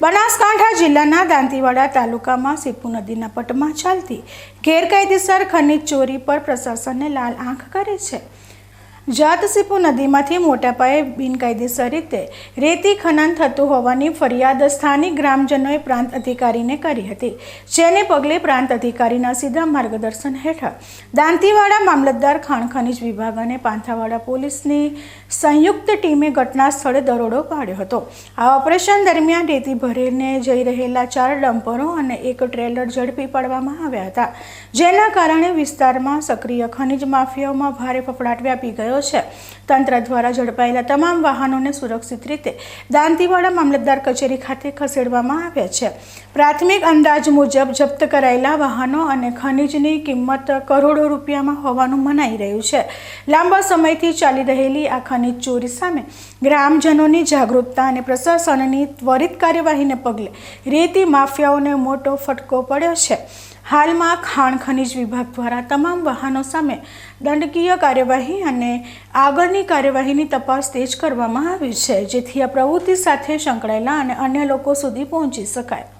બનાસકાંઠા જિલ્લાના દાંતીવાડા તાલુકામાં સીપુ નદીના પટમાં ચાલતી ગેરકાયદેસર ખનીજ ચોરી પર પ્રશાસનને લાલ આંખ કરી છે। જાત સીપુ નદીમાંથી મોટા પાયે બિનકાયદેસર રીતે રેતી ખનન થતું હોવાની ફરિયાદ સ્થાનિક ગ્રામજનોએ પ્રાંત અધિકારીને કરી હતી, જેને પગલે પ્રાંત અધિકારીના સીધા માર્ગદર્શન હેઠળ દાંતીવાડા મામલતદાર ખાણ ખનીજ વિભાગ અને પાંથાવાડા પોલીસની સંયુક્ત ટીમે ઘટના સ્થળે દરોડો પાડ્યો હતો। આ ઓપરેશન દરમિયાન રેતી ભરીને જઈ રહેલા 4 ડમ્પરો અને 1 ટ્રેલર ઝડપી પાડવામાં આવ્યા હતા, જેના કારણે વિસ્તારમાં સક્રિય ખનીજ માફિયાઓમાં ભારે ફફડાટ વ્યાપી ગયો છે। તંત્ર દ્વારા ઝડપાયેલા તમામ વાહનોને સુરક્ષિત રીતે દાંતીવાડા મામલતદાર કચેરી ખાતે ખસેડવામાં આવ્યા છે। પ્રાથમિક અંદાજ મુજબ જપ્ત કરાયેલા વાહનો અને ખનીજની કિંમત કરોડો રૂપિયામાં હોવાનું મનાઈ રહ્યું છે। લાંબા સમયથી ચાલી રહેલી આ ખનીજ ચોરી સામે ગ્રામજનોની જાગૃતતા અને પ્રશાસનની ત્વરિત કાર્યવાહીને પગલે રેતી માફિયાઓને મોટો ફટકો પડ્યો છે। હાલમાં ખાણ ખનીજ વિભાગ દ્વારા તમામ વાહનો સામે દંડકીય કાર્યવાહી અને આગળની કાર્યવાહીની તપાસ તેજ કરવામાં આવી છે, જેથી આ પ્રવૃત્તિ સાથે સંકળાયેલા અને અન્ય લોકો સુધી પહોંચી શકાય।